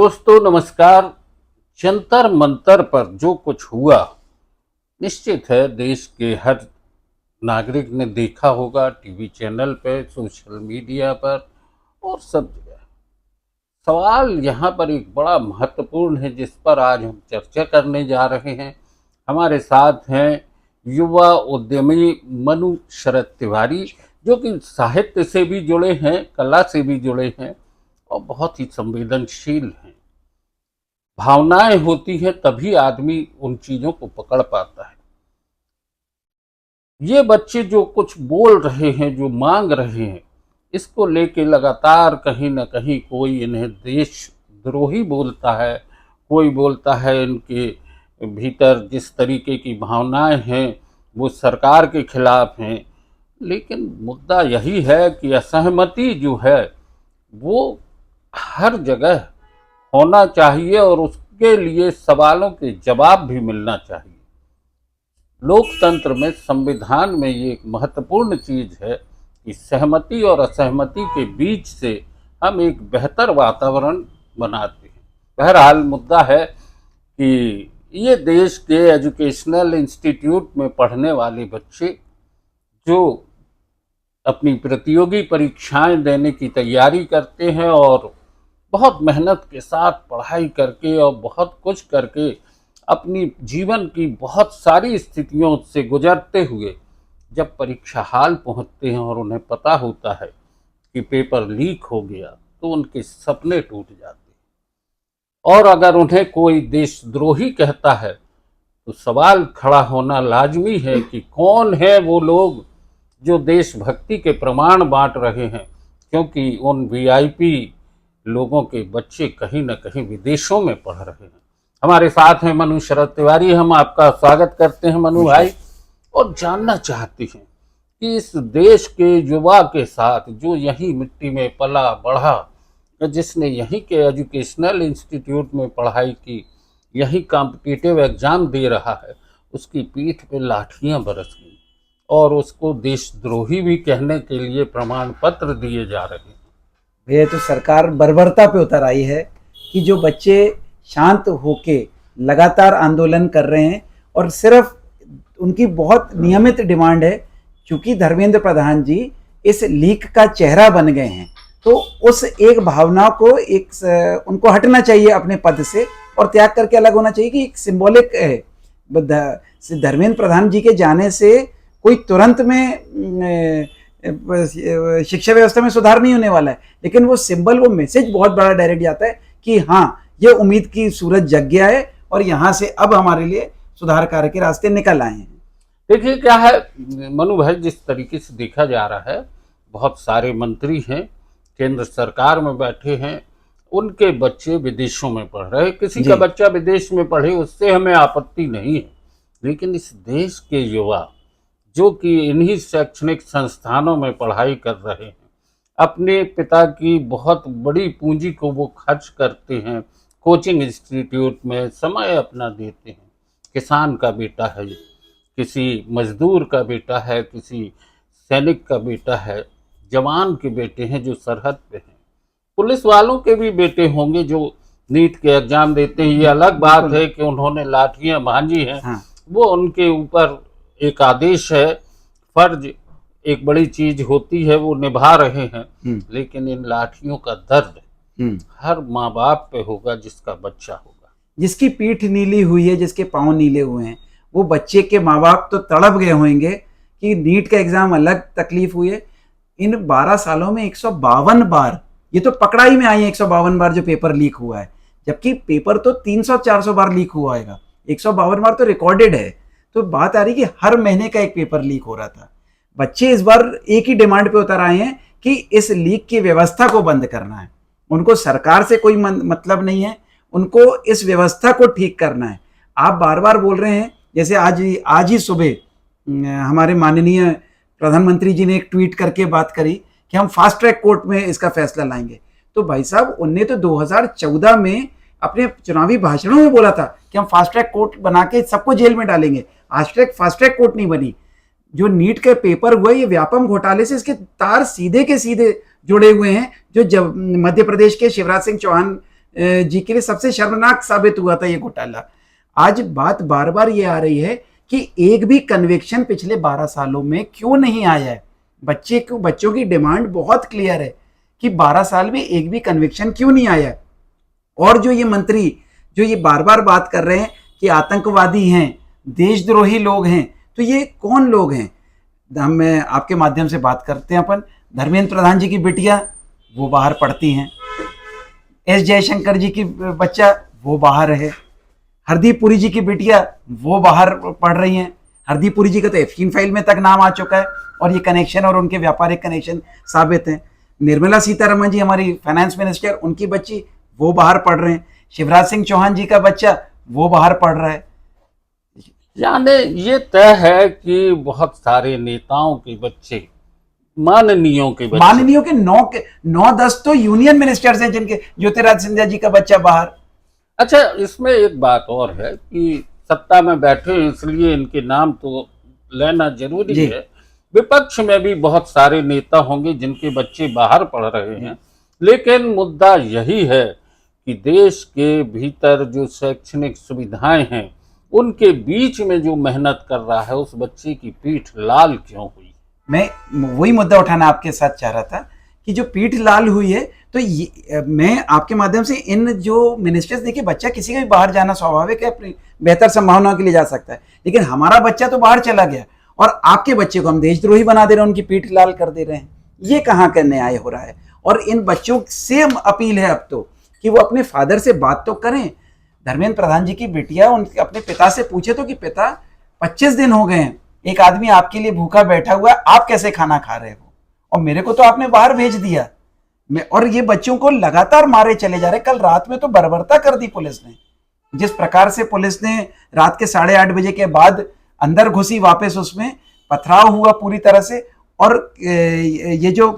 दोस्तों नमस्कार। जंतर मंतर पर जो कुछ हुआ, निश्चित है देश के हर नागरिक ने देखा होगा, टीवी चैनल पे, सोशल मीडिया पर और सब जगह। सवाल यहाँ पर एक बड़ा महत्वपूर्ण है जिस पर आज हम चर्चा करने जा रहे हैं। हमारे साथ हैं युवा उद्यमी मनु शरद तिवारी, जो कि साहित्य से भी जुड़े हैं, कला से भी जुड़े हैं और बहुत ही संवेदनशील हैं। भावनाएं होती हैं तभी आदमी उन चीजों को पकड़ पाता है। ये बच्चे जो कुछ बोल रहे हैं, जो मांग रहे हैं, इसको लेके लगातार कहीं ना कहीं कोई इन्हें देशद्रोही बोलता है, कोई बोलता है इनके भीतर जिस तरीके की भावनाएं हैं वो सरकार के खिलाफ हैं। लेकिन मुद्दा यही है कि असहमति जो है वो हर जगह होना चाहिए और उसके लिए सवालों के जवाब भी मिलना चाहिए। लोकतंत्र में, संविधान में ये एक महत्वपूर्ण चीज है कि सहमति और असहमति के बीच से हम एक बेहतर वातावरण बनाते हैं। बहरहाल मुद्दा है कि ये देश के एजुकेशनल इंस्टीट्यूट में पढ़ने वाले बच्चे जो अपनी प्रतियोगी परीक्षाएं देने की तैयारी करते हैं और बहुत मेहनत के साथ पढ़ाई करके और बहुत कुछ करके अपनी जीवन की बहुत सारी स्थितियों से गुजरते हुए जब परीक्षा हाल पहुंचते हैं और उन्हें पता होता है कि पेपर लीक हो गया, तो उनके सपने टूट जाते हैं। और अगर उन्हें कोई देशद्रोही कहता है तो सवाल खड़ा होना लाजमी है कि कौन है वो लोग जो देशभक्ति के प्रमाण बांट रहे हैं, क्योंकि उन वीआईपी लोगों के बच्चे कहीं ना कहीं विदेशों में पढ़ रहे हैं। हमारे साथ हैं मनु शरद तिवारी। हम आपका स्वागत करते हैं मनु भाई, और जानना चाहते हैं कि इस देश के युवा के साथ जो यही मिट्टी में पला बढ़ा, जिसने यहीं के एजुकेशनल इंस्टीट्यूट में पढ़ाई की, यही कॉम्पिटिटिव एग्जाम दे रहा है, उसकी पीठ पे लाठियां बरस गई और उसको देशद्रोही भी कहने के लिए प्रमाण पत्र दिए जा रहे हैं। ये तो सरकार बर्बरता पे उतर आई है कि जो बच्चे शांत होके लगातार आंदोलन कर रहे हैं और सिर्फ उनकी बहुत नियमित डिमांड है, चूंकि धर्मेंद्र प्रधान जी इस लीक का चेहरा बन गए हैं, तो उस एक भावना को उनको हटना चाहिए अपने पद से और त्याग करके अलग होना चाहिए कि एक सिंबॉलिक है। धर्मेंद्र प्रधान जी के जाने से कोई तुरंत में शिक्षा व्यवस्था में सुधार नहीं होने वाला है, लेकिन वो सिंबल, वो मैसेज बहुत बड़ा डायरेक्ट जाता है कि हाँ, ये उम्मीद की सूरज जग गया है और यहाँ से अब हमारे लिए सुधार कार्य के रास्ते निकल आए हैं। देखिए क्या है मनु भाई, जिस तरीके से देखा जा रहा है, बहुत सारे मंत्री हैं, केंद्र सरकार में बैठे हैं, उनके बच्चे विदेशों में पढ़ रहे हैं। किसी का बच्चा विदेश में पढ़े उससे हमें आपत्ति नहीं है, लेकिन इस देश के युवा जो कि इन्हीं शैक्षणिक संस्थानों में पढ़ाई कर रहे हैं, अपने पिता की बहुत बड़ी पूंजी को वो खर्च करते हैं, कोचिंग इंस्टीट्यूट में समय अपना देते हैं। किसान का बेटा है, किसी मजदूर का बेटा है, किसी सैनिक का बेटा है, जवान के बेटे हैं जो सरहद पे हैं, पुलिस वालों के भी बेटे होंगे जो नीट के एग्जाम देते हैं। ये अलग बात है कि उन्होंने लाठियां भांजी हैं, हाँ। वो उनके ऊपर एक आदेश है, फर्ज एक बड़ी चीज होती है, वो निभा रहे हैं, लेकिन इन लाठियों का दर्द हर माँ बाप पे होगा जिसका बच्चा होगा, जिसकी पीठ नीली हुई है, जिसके पांव नीले हुए हैं। वो बच्चे के माँ बाप तो तड़प गए होंगे कि नीट का एग्जाम अलग तकलीफ हुई है। इन 12 सालों में 152 बार, ये तो पकड़ाई में आई है 152 बार जो पेपर लीक हुआ है, जबकि पेपर तो 300-400 बार लीक हुआ है, 152 बार तो रिकॉर्डेड है। तो बात आ रही कि हर महीने का एक पेपर लीक हो रहा था। बच्चे इस बार एक ही डिमांड पे उतर आए हैं कि इस लीक की व्यवस्था को बंद करना है। उनको सरकार से कोई मतलब नहीं है, उनको इस व्यवस्था को ठीक करना है। आप बार बार बोल रहे हैं, जैसे आज ही सुबह हमारे माननीय प्रधानमंत्री जी ने एक ट्वीट करके बात करी कि हम फास्ट ट्रैक कोर्ट में इसका फैसला लाएंगे। तो भाई साहब, उनने तो 2014 में अपने चुनावी भाषणों में बोला था कि हम फास्ट ट्रैक कोर्ट बना के सबको जेल में डालेंगे। आज तक फास्ट ट्रैक कोर्ट नहीं बनी। जो नीट के पेपर हुए, ये व्यापम घोटाले से इसके तार सीधे के सीधे जुड़े हुए हैं। जो जब मध्य प्रदेश के शिवराज सिंह चौहान जी के लिए सबसे शर्मनाक साबित हुआ था ये घोटाला। आज बात बार बार ये आ रही है कि एक भी कन्विक्शन पिछले 12 सालों में क्यों नहीं आया है। बच्चों की डिमांड बहुत क्लियर है कि 12 साल में एक भी कन्विक्शन क्यों नहीं आया है। और जो ये मंत्री जो ये बार बार बात कर रहे हैं कि आतंकवादी हैं, देशद्रोही लोग हैं, तो ये कौन लोग हैं? हम आपके माध्यम से बात करते हैं अपन। धर्मेंद्र प्रधान जी की बिटिया वो बाहर पढ़ती हैं, एस जयशंकर जी की बच्चा वो बाहर है, हरदीप पुरी जी की बिटिया वो बाहर पढ़ रही हैं। हरदीप पुरी जी का तो एफकिन फाइल में तक नाम आ चुका है और ये कनेक्शन और उनके व्यापारिक कनेक्शन साबित हैं। निर्मला सीतारमण जी हमारी फाइनेंस मिनिस्टर, उनकी बच्ची वो बाहर पढ़ रहे हैं। शिवराज सिंह चौहान जी का बच्चा वो बाहर पढ़ रहा है। यानी ये तय है कि बहुत सारे नेताओं के बच्चे, माननीयों के बच्चे, माननीयों के 9-10 तो यूनियन मिनिस्टर्स हैं जिनके, ज्योतिरादित्य सिंधिया जी का बच्चा बाहर। अच्छा, इसमें एक बात और है कि सत्ता में बैठे हैं इसलिए इनके नाम तो लेना जरूरी जी। है। विपक्ष में भी बहुत सारे नेता होंगे जिनके बच्चे बाहर पढ़ रहे हैं, लेकिन मुद्दा यही है कि देश के भीतर जो शैक्षणिक सुविधाएं हैं उनके बीच में जो मेहनत कर रहा है उस बच्चे की पीठ लाल क्यों हुई? मैं वही मुद्दा उठाना आपके साथ चाह रहा था कि जो पीठ लाल हुई है, तो मैं आपके माध्यम से इन जो मिनिस्टर्स, देखिए बच्चा किसी का भी बाहर जाना स्वाभाविक है, अपनी बेहतर संभावनाओं के लिए जा सकता है, लेकिन हमारा बच्चा तो बाहर चला गया और आपके बच्चे को हम देशद्रोही बना दे रहे हैं, उनकी पीठ लाल कर दे रहे हैं। ये कहाँ का न्याय हो रहा है? और इन बच्चों से अपील है अब तो कि वो अपने फादर से बात तो करें। धर्मेंद्र प्रधान जी की बिटिया उनके अपने पिता से पूछे तो कि पिता 25 दिन हो गए हैं, एक आदमी आपके लिए भूखा बैठा हुआ है, आप कैसे खाना खा रहे हो? और मेरे को तो आपने बाहर भेज दिया। और ये बच्चों को लगातार मारे चले जा रहे। कल रात में तो बर्बरता कर दी पुलिस ने। जिस प्रकार से पुलिस ने रात के 8:30 बजे के बाद अंदर घुसी, वापस उसमें पथराव हुआ पूरी तरह से। और ये जो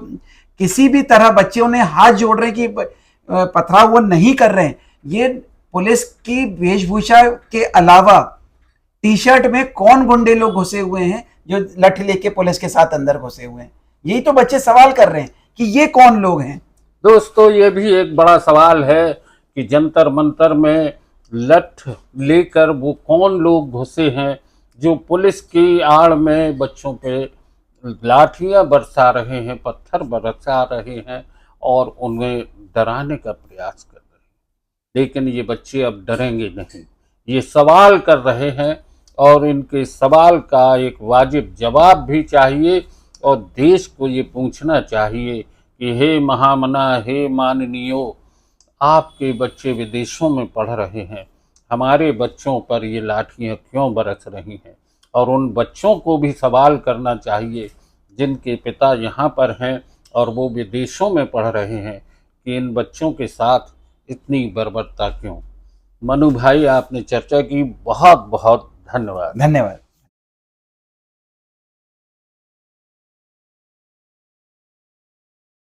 किसी भी तरह बच्चों ने हाथ जोड़ रहे कि पथराव वो नहीं कर रहे हैं, ये पुलिस की वेशभूषा के अलावा टी शर्ट में कौन गुंडे लोग घुसे हुए हैं जो लठ लेके पुलिस के साथ अंदर घुसे हुए हैं? यही तो बच्चे सवाल कर रहे हैं कि ये कौन लोग हैं। दोस्तों, ये भी एक बड़ा सवाल है कि जंतर मंतर में लठ लेकर वो कौन लोग घुसे हैं जो पुलिस की आड़ में बच्चों पे लाठियां बरसा रहे हैं, पत्थर बरसा रहे हैं और उन्हें डराने का प्रयास कर रहे हैं। लेकिन ये बच्चे अब डरेंगे नहीं, ये सवाल कर रहे हैं और इनके सवाल का एक वाजिब जवाब भी चाहिए। और देश को ये पूछना चाहिए कि हे महामना, हे माननीयों, आपके बच्चे विदेशों में पढ़ रहे हैं, हमारे बच्चों पर ये लाठियाँ क्यों बरस रही हैं? और उन बच्चों को भी सवाल करना चाहिए जिनके पिता यहाँ पर हैं और वो विदेशों में पढ़ रहे हैं कि इन बच्चों के साथ इतनी बर्बरता क्यों? मनु भाई, आपने चर्चा की, बहुत बहुत धन्यवाद। धन्यवाद।